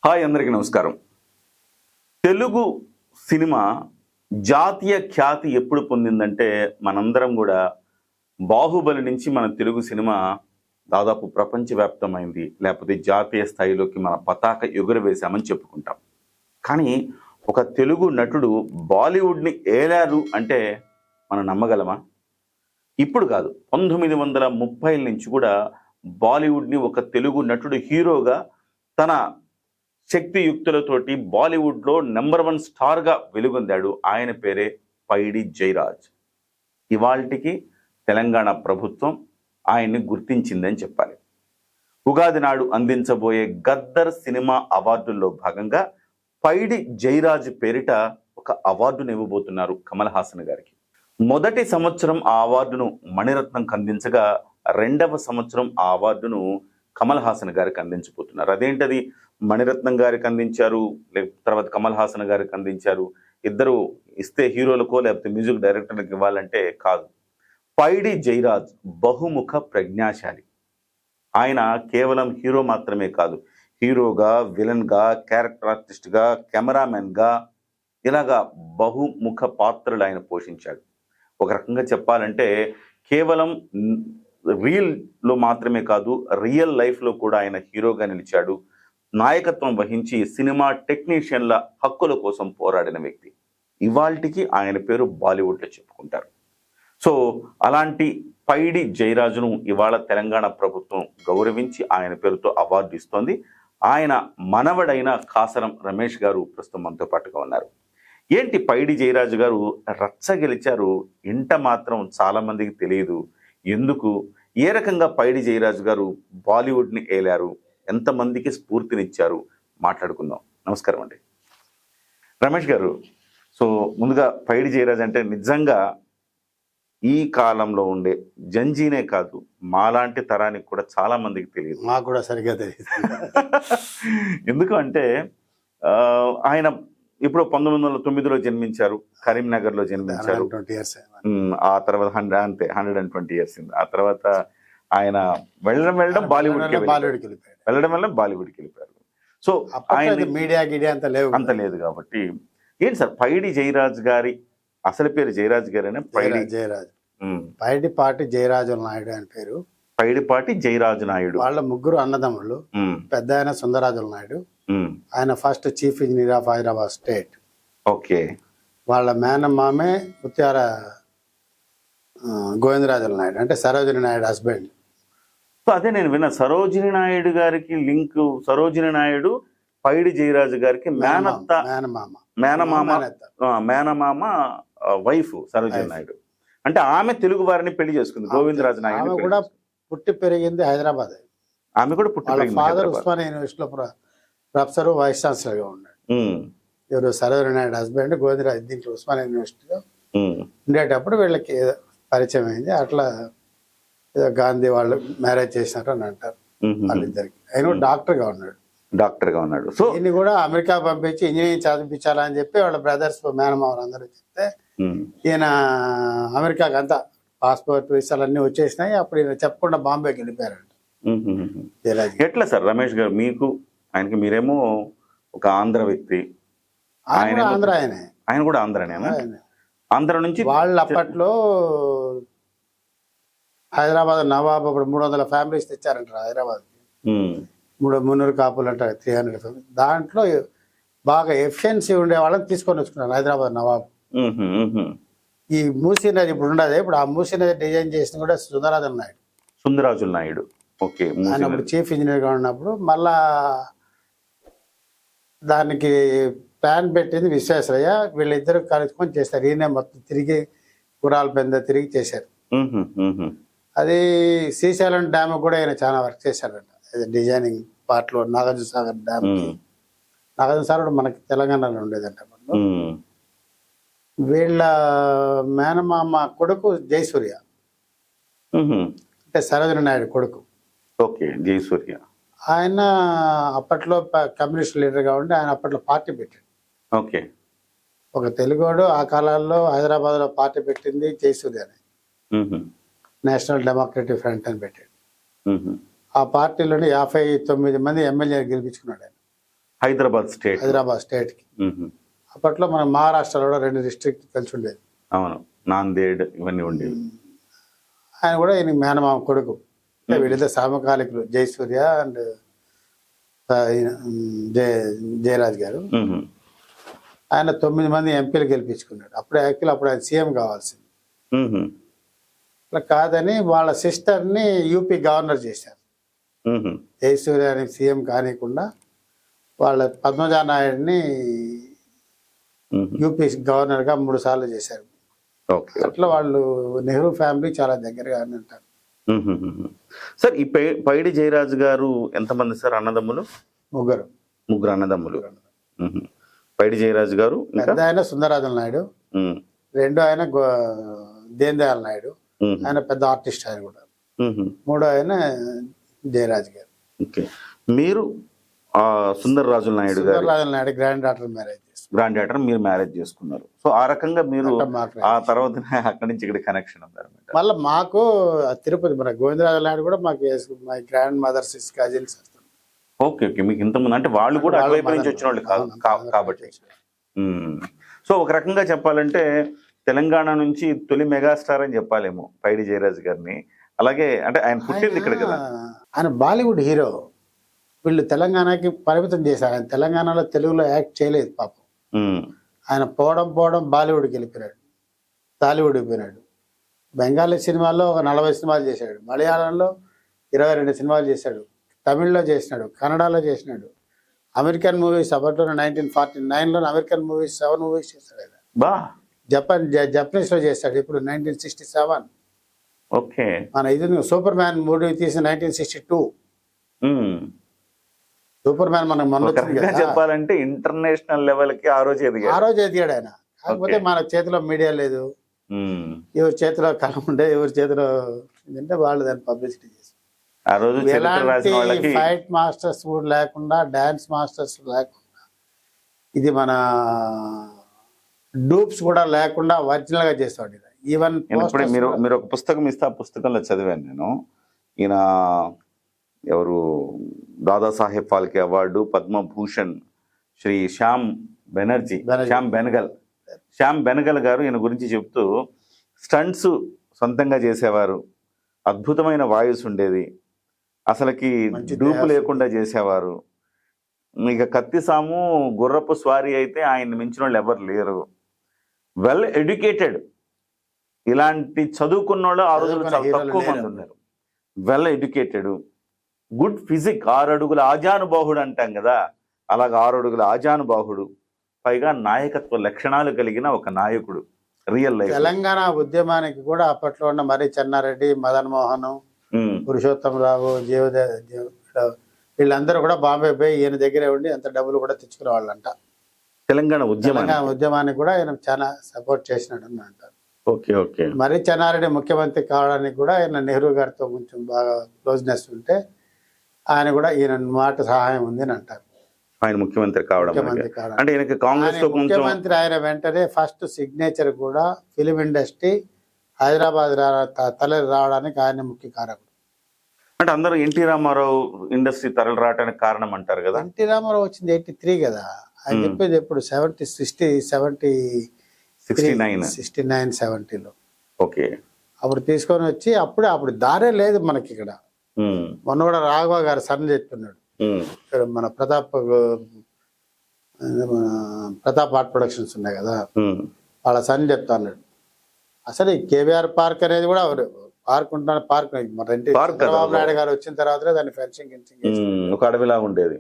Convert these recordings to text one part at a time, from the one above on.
Hi, అందరికీ నమస్కారం. Telugu cinema జాతీయ ఖ్యాతి ఎప్పుడు పొందిందంటే మనందరం కూడా బాహుబలి నుంచి మన తెలుగు సినిమా దాదాపు ప్రపంచవ్యాప్తమైంది, లేకపోతే జాతీయ స్థాయిలోకి మన పతాక ఎగురవేశామని చెప్పుకుంటాం. కానీ ఒక తెలుగు నటుడు బాలీవుడ్ని ఏలారు అంటే మనం నమ్మగలమా? ఇప్పుడు కాదు, 1930ల నుంచి కూడా బాలీవుడ్ని ఒక తెలుగు నటుడు హీరోగా తన శక్తియుక్తులతోటి బాలీవుడ్లో నెంబర్ 1 స్టార్గా వెలుగొందాడు. ఆయన పేరే పైడి జయరాజ్. ఇవాల్టికి తెలంగాణ ప్రభుత్వం ఆయన్ని గుర్తించిందని చెప్పాలి. ఉగాది నాడు అందించబోయే గద్దర్ సినిమా అవార్డుల్లో భాగంగా పైడి జయరాజ్ పేరిట ఒక అవార్డును ఇవ్వబోతున్నారు కమల్ హాసన్ గారికి. మొదటి సంవత్సరం ఆ అవార్డును మణిరత్నంకి అందించగా, 2వ సంవత్సరం ఆ అవార్డును కమల్ హాసన్ గారికి అందించబోతున్నారు. అదేంటది, మణిరత్నం గారికి అందించారు, తర్వాత కమల్ హాసన్ గారికి అందించారు. ఇద్దరు ఇస్తే హీరోలకో లేకపోతే మ్యూజిక్ డైరెక్టర్లకు ఇవ్వాలంటే కాదు. పైడి జయరాజ్ బహుముఖ ప్రజ్ఞాశాలి. ఆయన కేవలం హీరో మాత్రమే కాదు, హీరోగా, విలన్గా, క్యారెక్టర్ ఆర్టిస్ట్గా, కెమెరామెన్గా ఇలాగా బహుముఖ పాత్రలు ఆయన పోషించాడు. ఒక రకంగా చెప్పాలంటే కేవలం రీల్లో మాత్రమే కాదు, రియల్ లైఫ్లో కూడా ఆయన హీరోగా నిలిచాడు. నాయకత్వం వహించి సినిమా టెక్నీషియన్ల హక్కుల కోసం పోరాడిన వ్యక్తి. ఇవాల్టికి ఆయన పేరు బాలీవుడ్లో చెప్పుకుంటారు. సో అలాంటి పైడి జయరాజును ఇవాళ తెలంగాణ ప్రభుత్వం గౌరవించి ఆయన పేరుతో అవార్డు ఇస్తోంది. ఆయన మనవడైన కాసరం రమేష్ గారు ప్రస్తుతం మనతో పాటుగా ఉన్నారు. ఏంటి పైడి జయరాజు గారు రచ్చ గెలిచారు, ఇంట మాత్రం చాలా మందికి తెలియదు. ఎందుకు, ఏ రకంగా పైడి జయరాజు గారు బాలీవుడ్ని ఏలారు, ఎంతమందికి స్ఫూర్తినిచ్చారు, మాట్లాడుకుందాం. నమస్కారం అండి రమేష్ గారు. సో ముందుగా పైడి జయరాజ్ అంటే నిజంగా ఈ కాలంలో ఉండే జంజీనే కాదు, మాలాంటి తరానికి కూడా చాలా మందికి తెలియదు. మాకు కూడా సరిగ్గా తెలియదు. ఎందుకు అంటే ఆయన ఇప్పుడు 1909లో జన్మించారు, కరీంనగర్లో జన్మించారు. 20 years. ఆ తర్వాత 120 years. ఆ తర్వాత ఆయన వెళ్ళడం బాలీవుడ్కి వెళ్ళిపోయారు. సో ఆయన మీడియా అంత లేదు కాబట్టి ఏంటి సార్, పైడి జయరాజ్ గారి అసలు పేరు జయరాజ్ గారేనా? జయరాజ్, పైడిపాటి జయరాజు నాయుడు అని పేరు. పైడిపాటి జయరాజు నాయుడు. వాళ్ళ ముగ్గురు అన్నదమ్ములు. పెద్ద ఆయన సుందరాజుల నాయుడు, ఆయన first chief engineer of Hyderabad state. Okay. వాళ్ళ మేనమామే ముత్యాల గోవిందరాజుల నాయుడు, అంటే సరోజిని నాయుడు హస్బెండ్. సో అదే నేను విన్నా, సరోజిని నాయుడు గారికి లింక్. సరోజిని నాయుడు పైడి జయరాజు గారికి మేనమామ వైఫ్ సరోజిని నాయుడు. అంటే ఆమె తెలుగు వారిని పెళ్లి చేసుకుంది, గోవిందరాజు నాయుడు కూడా పుట్టి పెరిగింది హైదరాబాద్. ఆమె కూడా పుట్టి పెరిగింది. ఫాదర్ ఉస్మానియా యూనివర్సిటీలో ప్రొఫెసర్, వైస్ ఛాన్సలర్ గా ఉన్నాడు. ఎవరు, సరోజిని నాయుడు హస్బెండ్ గోవిందరాజు. దీంట్లో ఉస్మానియా యూనివర్సిటీలో ఉండేటప్పుడు వీళ్ళకి పరిచయం అయింది. అట్లా ఏదో గాంధీ వాళ్ళు మ్యారేజ్ చేసినారు అని అంటారు వాళ్ళిద్దరికి. ఆయన డాక్టర్ గా ఉన్నాడు. సో ఈయన్ని కూడా అమెరికా పంపించి ఇంజనీరింగ్ చదివించాలని చెప్పి వాళ్ళ బ్రదర్స్, మేనమామలు అందరూ చెప్తే ఈయన అమెరికాకి అంతా పాస్పోర్ట్, వీసాలన్నీ వచ్చేసినాయి. అప్పుడు ఈయన చెప్పకుండా బాంబేకి వెళ్ళిపోయారంట. ఎట్లా సార్ రమేష్ గారు, మీకు ఆయనకి, మీరేమో ఒక ఆంధ్ర వ్యక్తి, ఆయన కూడా ఆంధ్రనేనా? ఆంధ్ర నుంచి వాళ్ళు అప్పట్లో హైదరాబాద్ నవాబ్ అప్పుడు 300 ఫ్యామిలీస్ తెచ్చారంట హైదరాబాద్. 300 కాపులు అంట, 300 ఫ్యామిలీ. దాంట్లో బాగా ఎఫిషియన్సీ ఉండే వాళ్ళని తీసుకొని వచ్చుకున్నారు హైదరాబాద్ నవాబ్. ఈ మూసీ నది ఇప్పుడు ఉండదు, ఇప్పుడు ఆ మూసీ నది డిజైన్ చేసిన కూడా సుందరాజుల నాయుడు. ఓకే. ఆయన అప్పుడు చీఫ్ ఇంజనీర్ గా ఉన్నప్పుడు మళ్ళా దానికి ప్లాన్ పెట్టింది విశ్వేశ్వరయ్య. వీళ్ళిద్దరు కలుసుకొని చేస్తారు. ఈయన మొత్తం తిరిగి గురాల పెంద తిరిగి చేశారు. అది శ్రీశైలం డ్యామ్ కూడా ఆయన చాలా వర్క్ చేశారంట, డిజైనింగ్ పార్ట్ లో. నాగార్జున సాగర్ డ్యామ్, నాగార్జున సాగర్ మనకి తెలంగాణలో ఉండేదంట. వీళ్ళ మేనమామ కొడుకు జయసూర్య, అంటే సరోజిని నాయుడు కొడుకు. ఓకే, జయసూర్య. ఆయన అప్పట్లో కమ్యూనిస్ట్ లీడర్ గా ఉండి ఆయన అప్పట్లో పార్టీ పెట్టాడు. ఓకే. ఒక తెలుగువాడు ఆ కాలాల్లో హైదరాబాద్ లో పార్టీ పెట్టింది జయసూర్య అని, నేషనల్ డెమోక్రటిక్ ఫ్రంట్ అని పెట్టాడు. ఆ పార్టీలోని 59 మంది ఎమ్మెల్యేలు గెలిపించుకున్నాడు ఆయన. హైదరాబాద్ స్టేట్. హైదరాబాద్ స్టేట్కి. అప్పట్లో మన మహారాష్ట్రలో కూడా 2 డిస్ట్రిక్ట్ కలిసి ఉండేది. అవును, నాందేడ్ ఇవన్నీ ఉండేవి. ఆయన కూడా ఈయన మేనమామ కొడుకు. వీళ్ళిద్దరు సమకాలికులు, జయసూర్య అండ్ జయరాజ్ గారు. ఆయన 9 మంది ఎంపీలు గెలిపించుకున్నాడు. అప్పుడు ఆయన సీఎం కావాల్సింది. అట్లా కాదని వాళ్ళ సిస్టర్ని యూపీ గవర్నర్ చేశారు. జయసూర్యని సీఎం కానికుండా వాళ్ళ పద్మజా నాయుడిని యూపీ గవర్నర్గా 3 సార్లు చేశారు. అట్లా వాళ్ళు నెహ్రూ ఫ్యామిలీ చాలా దగ్గరగా అంటారు. సార్, ఈ పైడి జయరాజు గారు ఎంతమంది సార్ అన్నదమ్ములు? ముగ్గురు అన్నదమ్ములు. పైడి జయరాజు గారు, పెద్ద ఆయన సుందరరాజన్ నాయుడు, రెండో ఆయన దీన్ దయాళ్ నాయుడు, ఆయన పెద్ద ఆర్టిస్ట్ ఆయన కూడా. మూడో ఆయన జయరాజ్ గారు. మీరు సుందరరాజుల నాయుడు గ్రాండ్ డాటర్ మీరు మ్యారేజ్ చేసుకున్నారు. సో ఆ రకంగా మీరు ఆ తర్వాత అక్కడి నుంచి ఇక్కడ కనెక్షన్ ఉన్నారు. మళ్ళీ మాకు తిరుపతి మన గోవిందరాజుల నాయుడు కూడా మాకు my grandmother's cousins. Okay, మీకు ఇంతకుముందు అంటే వాళ్ళు కూడా అటువైపు నుంచి వచ్చిన వాళ్ళు కాబట్టి. సో ఒక రకంగా చెప్పాలంటే తెలంగాణ నుంచి తొలి మెగాస్టార్ అని చెప్పాలేమో పైడి జయరాజ్ గారిని. అలాగే అంటే ఆయన పుట్టింది ఇక్కడ కదా. ఆయన బాలీవుడ్ హీరో. వీళ్ళు తెలంగాణకి పరిమితం చేశారు. ఆయన తెలంగాణలో తెలుగులో యాక్ట్ చేయలేదు పాపం. ఆయన పోవడం బాలీవుడ్కి వెళ్ళిపోయాడు, టాలీవుడ్ వెళ్ళిపోయినాడు. బెంగాలీ సినిమాల్లో ఒక 40 సినిమాలు చేశాడు, మలయాళంలో 22 సినిమాలు చేశాడు, తమిళ్లో చేసినాడు, కన్నడలో చేసినాడు. అమెరికన్ మూవీస్ అప్పట్లో 1949లో అమెరికన్ మూవీస్ 7 మూవీస్ చేశాడు. జపనీస్ లో చేశాడు ఇప్పుడు 1967. ఓకే, మన ఇది సూపర్ మ్యాన్ మూవీ తీసి 1962. సూపర్ మ్యాన్ మనకు మొన్న చెప్పాలంటే ఇంటర్నేషనల్ లెవెల్ కి ఆ రోజు ఎదిగాడు ఆయన. కాకపోతే మన చేతిలో మీడియా లేదు, ఎవరి చేతిలో కలం ఉండే, ఎవరి చేతిలో ఏంటంటే వాళ్ళు దాన్ని పబ్లిసిటీ చేశారు. ఎలాంటి ఫైట్ మాస్టర్స్ కూడా లేకుండా, డాన్స్ మాస్టర్స్ లేకుండా, ఇది మన డూప్స్ కూడా లేకుండా ఒరిజినల్ గా చేస్తాడు. ఈవెన్ ఇప్పుడే మీరు ఒక పుస్తకం ఇస్తే ఆ పుస్తకంలో చదివాను నేను. ఈయన ఎవరు దాదాసాహెబ్ ఫాల్కే అవార్డు, పద్మభూషణ్ శ్రీ శ్యామ్ బెనగల్ గారు ఈయన గురించి చెప్తూ, స్టంట్స్ సొంతంగా చేసేవారు, అద్భుతమైన వాయిస్ ఉండేది, అసలుకి డూపు లేకుండా చేసేవారు. ఇక కత్తిసాము గుర్రపు స్వారీ అయితే ఆయన మించిన వాళ్ళు ఎవరు లేరు. వెల్ ఎడ్యుకేటెడ్, ఇలాంటి చదువుకున్న వాళ్ళు ఆ రోజులు చాలా తక్కువ మంది ఉన్నారు. వెల్ ఎడ్యుకేటెడ్, గుడ్ ఫిజిక్, 6 అడుగుల ఆజానుబాహుడు అంటాం కదా, అలాగ 6 అడుగుల ఆజానుబాహుడు, పైగా నాయకత్వ లక్షణాలు కలిగిన ఒక నాయకుడు. రియల్ లైఫ్ తెలంగాణ ఉద్యమానికి కూడా అప్పట్లో ఉన్న మరి చెన్నారెడ్డి, మదన్ మోహన్, పురుషోత్తమరావు, వీళ్ళందరూ కూడా బాంబే పోయి ఈయన దగ్గరే ఉండి అంత డబ్బులు కూడా తెచ్చుకునే వాళ్ళంట. తెలంగాణ ఉద్యమానికి కూడా ఆయన చాలా సపోర్ట్ చేసినాడు అని అంటారు. Okay okay. మరి చెన్నారెడ్డి ముఖ్యమంత్రి కావడానికి కూడా ఆయన నెహ్రూ గారితో కొంచెం బాగా క్లోజ్నెస్ ఉంటే ఆయన కూడా ఈయన మాట సహాయం ఉంది అని అంటారు. ఆయన ముఖ్యమంత్రి కావడం అంటే ఈయనకి కాంగ్రెస్ లో ముఖ్యమంత్రి ఆయన వెంటనే ఫస్ట్ సిగ్నేచర్ కూడా ఫిలిం ఇండస్ట్రీ హైదరాబాద్ తరలి రావడానికి ఆయన ముఖ్య కారకుడు. అంటే అందరూ ఎన్టీ రామారావు ఇండస్ట్రీ తరలి రావడానికి కారణం అంటారు కదా. ఎన్టీ రామారావు వచ్చింది 83 కదా, ఆయన చెప్పేది ఎప్పుడు 69-70లో. ఓకే, అప్పుడు తీసుకొని వచ్చి అప్పుడు దారే లేదు మనకి ఇక్కడ. మొన్న కూడా రాఘవ గారు సన్ చెప్తున్నాడు, మన ప్రతాప్ ఆర్ట్ ప్రొడక్షన్స్ ఉన్నాయి కదా, వాళ్ళ సన్ చెప్తా అన్నాడు. అసలు ఈ కేవీఆర్ పార్క్ అనేది కూడా పార్క్ ఉంటున్న పార్క్ చంద్రబాబు నాయుడు గారు వచ్చిన తర్వాత దాన్ని ఫెన్సింగ్ ఒక అడవిలాగా ఉండేది.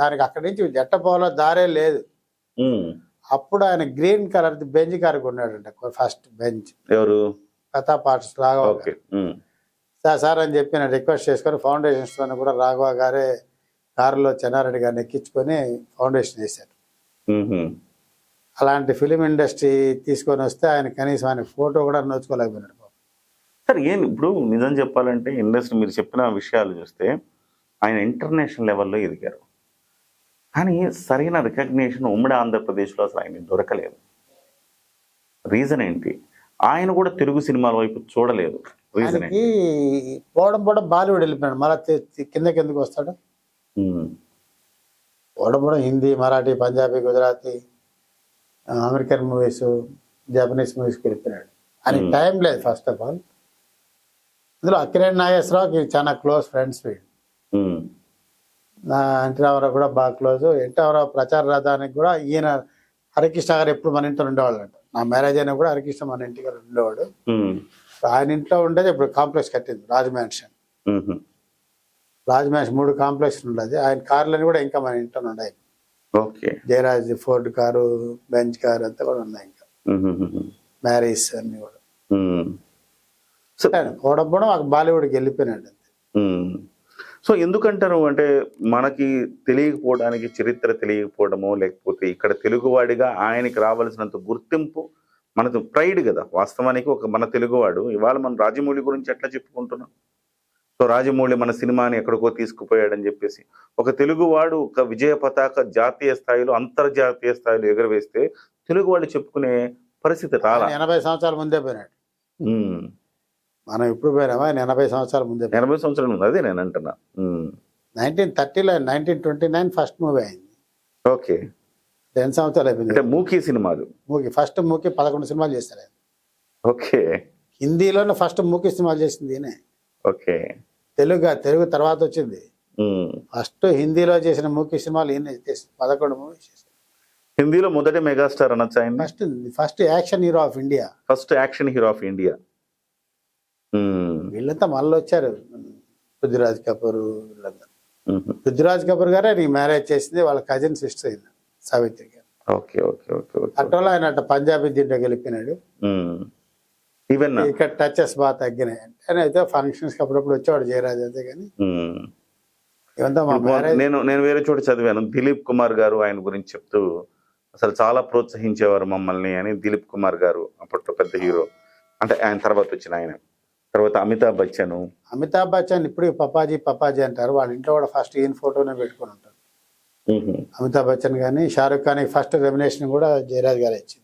దానికి అక్కడి నుంచి జట్టపోలో దారే లేదు. అప్పుడు ఆయన గ్రీన్ కలర్ బెంచ్ కార్ కొన్నాడంట, ఫస్ట్ బెంచ్. ఎవరు? ప్రతాప్ ఆర్ట్స్ రాఘవ సార్ అని చెప్పి నేను రిక్వెస్ట్ చేసుకొని ఫౌండేషన్స్ తో కూడా రాఘవ గారే కారులో చెన్నారెడ్డి గారిని ఎక్కించుకొని ఫౌండేషన్ వేశారు. అలాంటి ఫిలిం ఇండస్ట్రీ తీసుకొని వస్తే ఆయన కనీసం ఆయన ఫోటో కూడా నోచుకోలేకపోయినాడు. సార్ ఇప్పుడు నిజం చెప్పాలంటే ఇండస్ట్రీ మీరు చెప్పిన విషయాలు చూస్తే ఆయన ఇంటర్నేషనల్ లెవెల్లో ఎదిగారు, కానీ సరైన రికగ్నిషన్ ఉమ్మడి ఆంధ్రప్రదేశ్లో అసలు ఆయన దొరకలేదు. రీజన్ ఏంటి? ఆయన కూడా తెలుగు సినిమాల వైపు చూడలేదు. రీజన్ ఏంటి? పోవడం బాలీవుడ్ వెళ్ళిపోయాడు, మళ్ళీ కిందకి ఎందుకు వస్తాడు? కూడా Hindi, Marathi, Punjabi, Gujarati, American movies, Japanese మూవీస్కి వెళ్ళిపోయాడు. అని టైం లేదు ఫస్ట్ ఆఫ్ ఆల్. అందులో అక్కినేని నాగేశ్వరరావుకి చాలా క్లోజ్ ఫ్రెండ్స్ వీడు. ఎన్టీ రామారావు కూడా బాగా క్లోజ్. ఎన్టీ రామారావు ప్రచార రథానికి కూడా ఈయన హరికృష్ణ గారు ఎప్పుడు మన ఇంట్లో ఉండేవాళ్ళు అంట. నా మ్యారేజ్ అయినా కూడా హరికృష్ణ మన ఇంటి గారు ఉండేవాడు. ఆయన ఇంట్లో ఉండేది ఇప్పుడు కాంప్లెక్స్ కట్టింది, Raj mansion. Raj mansion 3 complex ఉండదు. ఆయన కార్లని కూడా ఇంకా మన ఇంట్లో ఉన్నాయి. Jayaraj Ford car, bench car అంతా కూడా ఉన్నాయి. ఇంకా మ్యారీస్ అన్ని కూడా పోవడం మాకు బాలీవుడ్కి వెళ్ళిపోయినాడు అంతే. సో ఎందుకంటారు అంటే మనకి తెలియకపోవడానికి, చరిత్ర తెలియకపోవడమో, లేకపోతే ఇక్కడ తెలుగువాడిగా ఆయనకి రావాల్సినంత గుర్తింపు, మనకు ప్రైడ్ కదా వాస్తవానికి. ఒక మన తెలుగువాడు ఇవాళ మన రాజమౌళి గురించి ఎట్లా చెప్పుకుంటున్నాం. సో రాజమౌళి మన సినిమాని ఎక్కడికో తీసుకుపోయాడని చెప్పేసి ఒక తెలుగువాడు ఒక విజయ పతాక జాతీయ స్థాయిలో, అంతర్జాతీయ స్థాయిలో ఎగురవేస్తే తెలుగు వాళ్ళు చెప్పుకునే పరిస్థితి రాలా. 80 సంవత్సరాల ముందే పోయినాడు. మనం ఇప్పుడు పోయినామా? 80 సంవత్సరాల ముందే. 80 సంవత్సరాల ముందు, అదే నేను అంటున్నా. 1930లో 1929 ఫస్ట్ మూవీ అయింది. ఓకే, 10 సంవత్సరాలు అయిపోయింది. అంటే మూకీ సినిమాలు. ఫస్ట్ మూకీ 11 సినిమాలు చేశారు ఆయన. ఓకే, హిందీలోనే ఫస్ట్ మూకీ సినిమాలు చేసింది ఈయనే. ఓకే, తెలుగు తర్వాత వచ్చింది. ఫస్ట్ హిందీలో చేసిన మూకీ సినిమాలు ఈయన 11 మూవీస్ చేశారు. హిందీలో మొదటి మెగాస్టార్ అనొచ్చు ఆయన. First action hero of India. First action hero of India. వీళ్ళంతా మళ్ళీ వచ్చారు, పృథ్వీరాజ్ కపూర్ వీళ్ళంతా. పృథ్వీరాజ్ కపూర్ గారే నీకు మ్యారేజ్ చేసింది వాళ్ళ కజిన్ సిస్టర్ అయిన సావిత్రి గారు. Okay okay okay. అట్టోలో ఆయన అట్ట పంజాబీ దీంట్లో గెలిపినాడు. ఈవెన్ ఇక్కడ టచెస్ బాగా తగ్గినాయి. అంటే అయితే ఫంక్షన్స్ అప్పుడప్పుడు వచ్చేవాడు జయరాజ్ అంతే. కానీ ఇవంతా నేను వేరే చోట చదివాను, దిలీప్ కుమార్ గారు ఆయన గురించి చెప్తూ అసలు చాలా ప్రోత్సహించేవారు మమ్మల్ని అని. దిలీప్ కుమార్ గారు అప్పట్లో పెద్ద హీరో, అంటే ఆయన తర్వాత వచ్చిన ఆయన. తర్వాత అమితాబ్ బచ్చన్ ఇప్పుడు పపాజీ అంటారు. వాళ్ళ ఇంట్లో కూడా ఫస్ట్ ఈయన ఫోటోనే పెట్టుకుని ఉంటారు. అమితాబ్ బచ్చన్ కానీ షారుఖ్ ఖాన్ ఫస్ట్ రెమినేషన్ కూడా జయరాజ్ గారు ఇచ్చింది.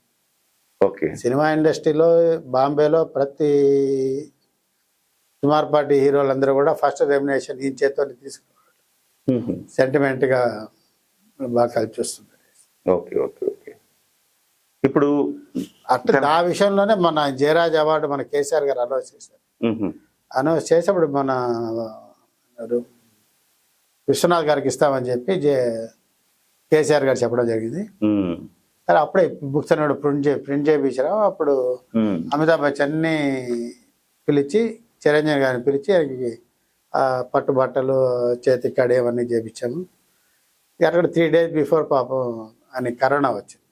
ఓకే, సినిమా ఇండస్ట్రీలో బాంబేలో ప్రతి సుమార్ పార్టీ హీరోలందరూ కూడా ఫస్ట్ రెమినేషన్ ఈయన చేతితో తీసుకున్నారు. సెంటిమెంట్ గా బాగా కలిసి వస్తుంది. Okay okay okay. ఇప్పుడు అట్లా ఆ విషయంలోనే మన జయరాజ్ అవార్డు మన కేసీఆర్ గారు అనౌన్స్ చేశారు. అనౌన్స్ చేసేప్పుడు మన విశ్వనాథ్ గారికి ఇస్తామని చెప్పి కేసీఆర్ గారు చెప్పడం జరిగింది. అప్పుడే బుక్స్ అనేవాడు ప్రింట్ చేయించారు. అప్పుడు అమితాబ్ బచ్చన్ని పిలిచి, చిరంజీవి గారిని పిలిచి ఆయనకి పట్టు బట్టలు, చేతి కడి అవన్నీ చేయించాము. అక్కడ 3 days బిఫోర్ పాపం అని కరోనా వచ్చింది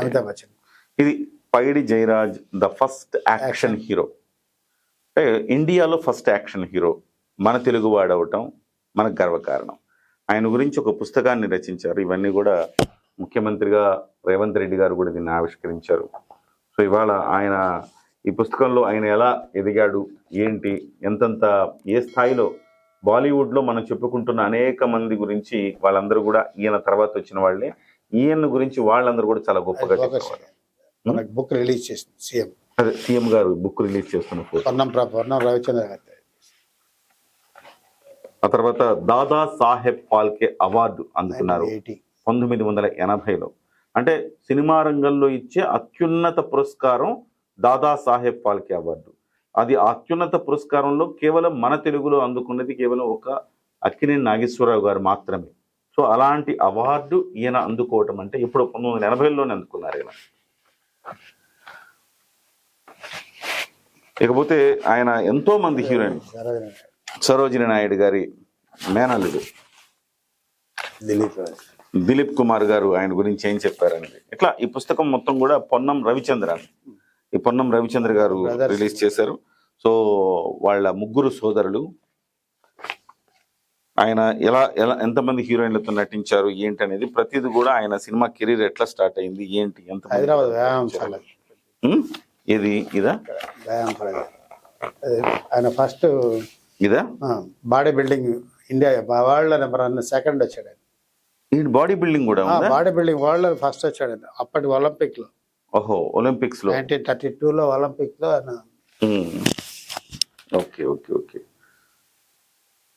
అమితాబ్ బచ్చన్. ఇది Paidi Jayaraj the first action hero, అంటే ఇండియాలో ఫస్ట్ యాక్షన్ హీరో, మన తెలుగు వాడవటం మనకు గర్వకారణం. ఆయన గురించి ఒక పుస్తకాన్ని రచించారు. ఇవన్నీ కూడా ముఖ్యమంత్రిగా రేవంత్ రెడ్డి గారు కూడా దీన్ని ఆవిష్కరించారు. సో ఇవాళ ఆయన ఈ పుస్తకంలో ఆయన ఎలా ఎదిగాడు, ఏంటి, ఎంతంత ఏ స్థాయిలో బాలీవుడ్లో మనం చెప్పుకుంటున్న అనేక మంది గురించి వాళ్ళందరూ కూడా ఈయన తర్వాత వచ్చిన వాళ్ళే. ఈయన గురించి వాళ్ళందరూ కూడా చాలా గొప్పగా చెప్పారు. బుక్ రిలీజ్ చేసింది సీఎం. అదే సీఎం గారు బుక్ రిలీజ్ చేస్తున్న రవిచంద్ర గారు. ఆ తర్వాత దాదా సాహెబ్ ఫాల్కే అవార్డు అందుకున్నారు 1980లో. అంటే సినిమా రంగంలో ఇచ్చే అత్యున్నత పురస్కారం దాదా సాహెబ్ ఫాల్కే అవార్డు. అది అత్యున్నత పురస్కారంలో కేవలం మన తెలుగులో అందుకున్నది కేవలం ఒక అక్కినేని నాగేశ్వరరావు గారు మాత్రమే. సో అలాంటి అవార్డు ఈయన అందుకోవటం అంటే ఇప్పుడు 1980లోనే అందుకున్నారు ఈయన. ఇకపోతే ఆయన ఎంతో మంది హీరోయిన్, సరోజిని నాయుడు గారి మేనల్లుడు దిలీప్ కుమార్ గారు ఆయన గురించి ఏం చెప్పారనేది ఇట్లా ఈ పుస్తకం మొత్తం కూడా పొన్నం రవిచంద్ర గారు రిలీజ్ చేశారు. సో వాళ్ళ 3 సోదరులు, ఆయన ఎలా ఎంతమంది హీరోయిన్లతో నటించారు ఏంటి అనేది ప్రతిది కూడా, ఆయన సినిమా కెరీర్ ఎట్లా స్టార్ట్ అయింది ఏంటి, ఎంత ఇది ఇదా ఆయన ఫస్ట్ ఇదా body building India world number 1 second వచ్చాడు. బాడీ బిల్డింగ్ కూడా బాడీ బిల్డింగ్ వరల్డ్ ఫస్ట్ వచ్చాడు అప్పటి ఒలింపిక్ లో. ఓహో, ఒలింపిక్స్ లో 1932లో ఒలింపిక్ లో ఆయన. Okay okay okay.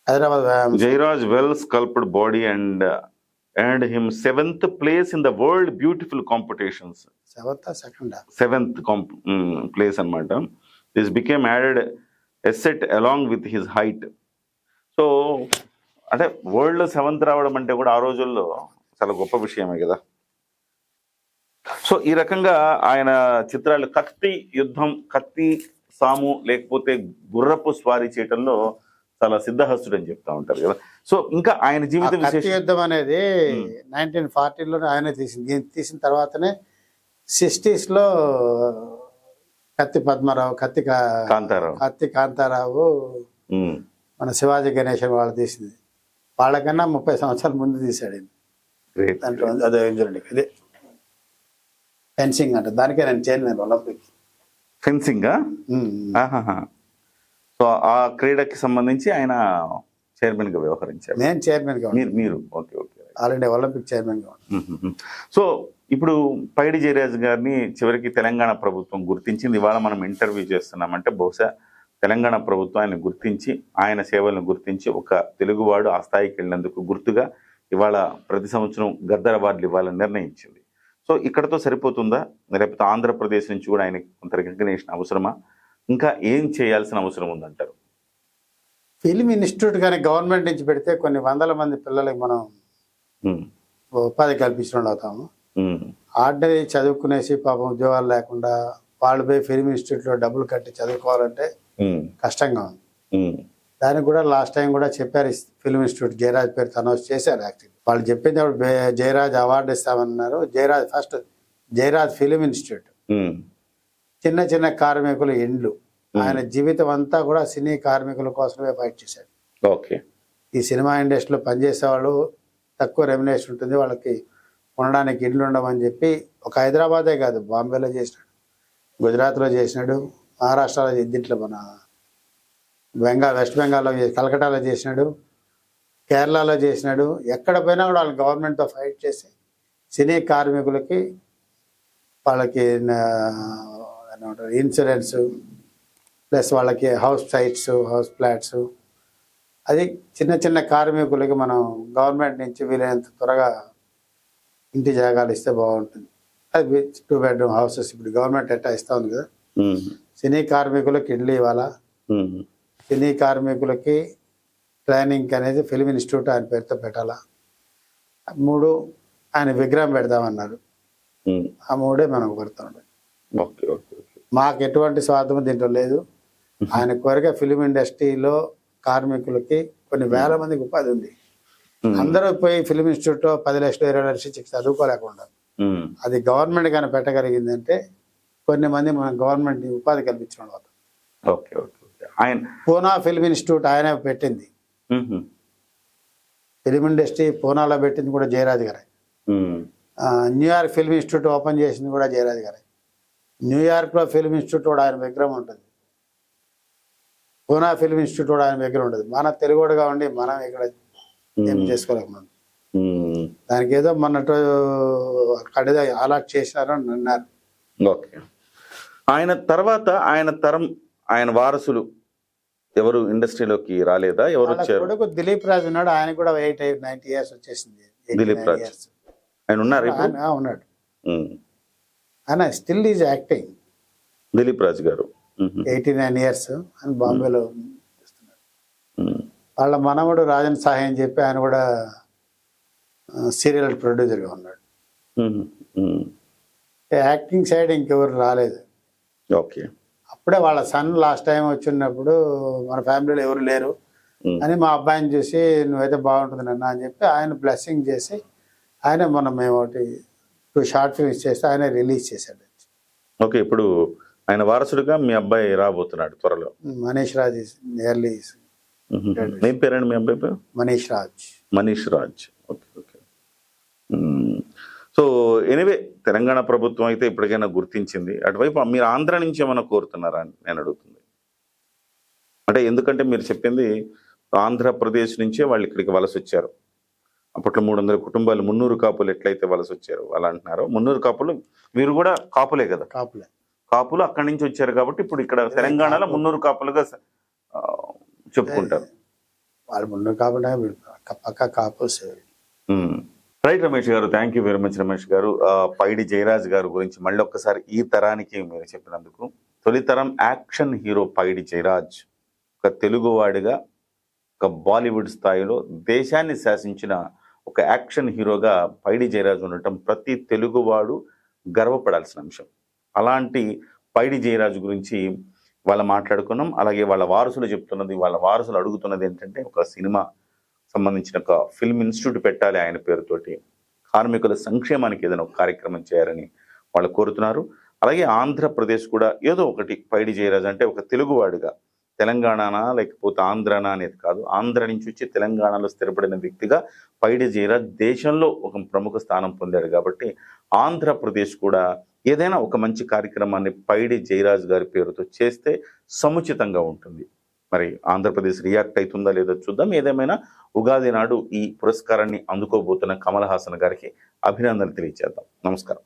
Hyderabad Jayaraj well sculpted body and earned him 7th place in the world beautiful competitions. Second 7th place అన్నమాట. This became added asset along with his height. So అంటే world 7th రావడం అంటే కూడా ఆ రోజుల్లో చాలా గొప్ప విషయమే కదా. సో ఈ రకంగా ఆయన చిత్రాలు కత్తి యుద్ధం, కత్తి సాము, లేకపోతే గుర్రపు స్వారీ చేయటంలో చాలా సిద్ధహస్తుడు అని చెప్తా ఉంటారు కదా. సో ఇంకా ఆయన జీవిత కత్తి విశేషం యుద్ధం అనేది 1940లో ఆయన తీసింది. తీసిన తర్వాతనే 60s లో కత్తి పద్మారావు, కత్తి కాంతారావు, ఉమ్, మన శివాజీ గణేశన్ వాళ్ళు తీసింది. వాళ్ళకన్నా 30 సంవత్సరాల ముందు తీశాడు ఈయన. great. దాంట్లో అదే చూడండి, అదే ఫెన్సింగ్ అంట. దానికే నేను చైర్మన్ ఒలింపిక్. ఫెన్సింగ్. సో ఆ క్రీడకి సంబంధించి ఆయన చైర్మన్ గా వ్యవహరించారు. నేను చైర్మన్ గా మీరు okay okay. All India Olympic chairman గా ఉన్నాను. సో ఇప్పుడు పైడి జయరాజ్ గారిని చివరికి తెలంగాణ ప్రభుత్వం గుర్తించింది. ఇవాళ మనం ఇంటర్వ్యూ చేస్తున్నామంటే బహుశా తెలంగాణ ప్రభుత్వం ఆయన గుర్తించి, ఆయన సేవలను గుర్తించి, ఒక తెలుగువాడు ఆ స్థాయికి వెళ్ళినందుకు గుర్తుగా ఇవాళ ప్రతి సంవత్సరం గద్దర్ అవార్డులు ఇవ్వాలని నిర్ణయించింది. సో ఇక్కడతో సరిపోతుందా, లేకపోతే ఆంధ్రప్రదేశ్ నుంచి కూడా ఆయనకి కొంత రికగ్నిషన్ అవసరమా, ఇంకా ఏం చేయాల్సిన అవసరం ఉందంటారు? ఫిల్మ్ ఇన్స్టిట్యూట్ కానీ గవర్నమెంట్ నుంచి పెడితే కొన్ని వందల మంది పిల్లలకి మనం ఉపాధి కల్పించిన వాళ్ళు అవుతాము. ఆర్డినరీ చదువుకునేసి పాపం ఉద్యోగాలు లేకుండా వాళ్ళు పోయి ఫిల్మ్ ఇన్స్టిట్యూట్లో డబ్బులు కట్టి చదువుకోవాలంటే కష్టంగా ఉంది. దానికి కూడా లాస్ట్ టైం కూడా చెప్పారు, ఫిల్మ్ ఇన్స్టిట్యూట్ జయరాజ్ పేరుతో అనౌన్స్ చేశారు. యాక్చువల్లీ వాళ్ళు చెప్పింది అప్పుడు జయరాజ్ అవార్డు ఇస్తామన్నారు. ఫస్ట్ జయరాజ్ ఫిల్మ్ ఇన్స్టిట్యూట్ చిన్న చిన్న కార్మికుల ఇండ్లు, ఆయన జీవితం అంతా కూడా సినీ కార్మికుల కోసమే ఫైట్ చేశాడు. ఓకే. ఈ సినిమా ఇండస్ట్రీలో పనిచేసే వాళ్ళు తక్కువ రెమ్యునేషన్ ఉంటుంది, వాళ్ళకి ఉండడానికి ఇండ్లు ఉండమని చెప్పి ఒక హైదరాబాదే కాదు, బాంబేలో చేసినాడు, గుజరాత్లో చేసినాడు, మహారాష్ట్రలో దీంట్లో మన వెస్ట్ బెంగాల్లో కలకటాలో చేసినాడు, కేరళలో చేసినాడు. ఎక్కడ పోయినా కూడా వాళ్ళు గవర్నమెంట్తో ఫైట్ చేసి సినీ కార్మికులకి వాళ్ళకి ఇన్సూరెన్స్ ప్లస్ వాళ్ళకి హౌస్ సైట్స్, హౌస్ ఫ్లాట్స్, అది చిన్న చిన్న కార్మికులకి మనం గవర్నమెంట్ నుంచి వీలైనంత త్వరగా ఇంటి జాగాలు ఇస్తే బాగుంటుంది. అది 2 bedroom హౌసెస్ ఇప్పుడు గవర్నమెంట్ ఎట్టా ఇస్తా ఉంది కదా. సినీ కార్మికులకి ఇల్లు ఇవ్వాలా, సినీ కార్మికులకి ట్రైనింగ్ అనేది ఫిల్మ్ ఇన్స్టిట్యూట్ ఆయన పేరుతో పెట్టాలా. 3 ఆయన విగ్రహం పెడదామన్నారు. ఆ 3 మనకు పెడుతున్నాడు. మాకు ఎటువంటి స్వార్థం దీంట్లో లేదు. ఆయన కోరిక ఫిల్మ్ ఇండస్ట్రీలో కార్మికులకి కొన్ని వేల మందికి ఉపాధి ఉంది. అందరూ పోయి ఫిల్మ్ ఇన్స్టిట్యూట్ 10 లక్షలు 20 లక్షలు చదువుకోలేకుండా అది గవర్నమెంట్ కానీ పెట్టగలిగిందంటే కొన్ని మంది మన గవర్నమెంట్ ఉపాధి కల్పించడం అవుతుంది. పూనా ఫిల్మ్ ఇన్స్టిట్యూట్ ఆయన పెట్టింది. ఫిల్మ్ ఇండస్ట్రీ పూనాలో పెట్టింది కూడా జయరాజ్ గారే. న్యూయార్క్ ఫిల్మ్ ఇన్స్టిట్యూట్ ఓపెన్ చేసింది కూడా జయరాజ్ గారే. న్యూయార్క్లో ఫిల్మ్ ఇన్స్టిట్యూట్ కూడా ఆయన విగ్రహం ఉంటుంది. పూనా ఫిల్మ్ ఇన్స్టిట్యూట్ కూడా ఆయన విగ్రహం ఉంటుంది. మన తెలుగుడుగా ఉండి మనం ఇక్కడ ఏం చేసుకోలేకున్నాం. దానికి ఏదో మొన్నట్టు అక్కడేదో అలాట్ చేశారు అని అన్నారు. ఓకే. ఆయన తర్వాత ఆయన తరం, ఆయన వారసులు ఎవరు ఇండస్ట్రీలోకి రాలేదా? ఎవరు వచ్చారు? కొడుకు దిలీప్ రాజ్ ఉన్నాడు. ఆయన కూడా 90 years వచ్చేసింది. దిలీప్ రాజ్ ఆయన ఉన్నారు, ఉన్నాడు. ఆయన still is acting. Dilip Raj గారు 89 years అని బాంబేలో చేస్తున్నాడు. వాళ్ళ మనవడు రాజన్ సాయి అని చెప్పి ఆయన కూడా సీరియల్ ప్రొడ్యూసర్గా ఉన్నాడు. యాక్టింగ్ సైడ్ ఇంకెవరు రాలేదు. ఓకే. అప్పుడే వాళ్ళ సన్ లాస్ట్ టైం వచ్చినప్పుడు మన ఫ్యామిలీలో ఎవరు లేరు అని మా అబ్బాయిని చూసి నువ్వైతే బాగుంటుంది నాన్న అని చెప్పి ఆయన బ్లెస్సింగ్ చేసి ఆయన మేము ఒకటి 2 short films చేస్తే ఆయన రిలీజ్ చేశాడు. ఓకే. ఇప్పుడు ఆయన వారసుడిగా మీ అబ్బాయి రాబోతున్నాడు త్వరలో. మనీష్ రాజ్ నియర్లీ. ఏం పేరండి మీ అబ్బాయి పేరు? Manish Raj. Okay okay. So anyway Telangana ప్రభుత్వం అయితే ఇప్పటికైనా గుర్తించింది. అటువైపు మీరు ఆంధ్ర నుంచి ఏమైనా కోరుతున్నారా అని నేను అడుగుతుంది. అంటే ఎందుకంటే మీరు చెప్పింది ఆంధ్రప్రదేశ్ నుంచే వాళ్ళు ఇక్కడికి వలస వచ్చారు. అప్పట్లో 300 కుటుంబాలు, 300 కాపులు ఎట్లయితే వలస వచ్చారు అలా అంటున్నారు. 300 కాపులు మీరు కూడా కాపులే కదా? కాపులు అక్కడి నుంచి వచ్చారు కాబట్టి ఇప్పుడు ఇక్కడ తెలంగాణలో 300 కాపులుగా చెప్పుకుంటారు. వాళ్ళు 300 కాపులు పక్క కాపులు. రైట్ రమేష్ గారు, thank you very much Ramesh గారు. పైడి జయరాజ్ గారు గురించి మళ్ళీ ఒక్కసారి ఈ తరానికి మీరు చెప్పినందుకు. తొలితరం యాక్షన్ హీరో పైడి జయరాజ్ ఒక తెలుగువాడిగా ఒక బాలీవుడ్ స్థాయిలో దేశాన్ని శాసించిన ఒక యాక్షన్ హీరోగా పైడి జయరాజ్ ఉండటం ప్రతి తెలుగువాడు గర్వపడాల్సిన అంశం. అలాంటి పైడి జయరాజ్ గురించి వాళ్ళ మాట్లాడుకున్నాం. అలాగే వాళ్ళ వారసులు చెప్తున్నది, వాళ్ళ వారసులు అడుగుతున్నది ఏంటంటే ఒక సినిమా సంబంధించిన ఒక ఫిల్మ్ ఇన్స్టిట్యూట్ పెట్టాలి ఆయన పేరుతోటి, కార్మికుల సంక్షేమానికి ఏదైనా ఒక కార్యక్రమం చేయాలని వాళ్ళు కోరుతున్నారు. అలాగే ఆంధ్రప్రదేశ్ కూడా ఏదో ఒకటి, పైడి జయరాజ్ అంటే ఒక తెలుగువాడిగా తెలంగాణనా లేకపోతే ఆంధ్రనా అనేది కాదు, ఆంధ్ర నుంచి వచ్చి తెలంగాణలో స్థిరపడిన వ్యక్తిగా పైడి జయరాజ్ దేశంలో ఒక ప్రముఖ స్థానం పొందాడు. కాబట్టి ఆంధ్రప్రదేశ్ కూడా ఏదైనా ఒక మంచి కార్యక్రమాన్ని పైడి జయరాజ్ గారి పేరుతో చేస్తే సముచితంగా ఉంటుంది. మరి ఆంధ్రప్రదేశ్ రియాక్ట్ అవుతుందా లేదో చూద్దాం. ఏదేమైనా ఉగాది నాడు ఈ పురస్కారాన్ని అందుకోబోతున్న కమల్ హాసన్ గారికి అభినందనలు తెలియజేద్దాం. నమస్కారం.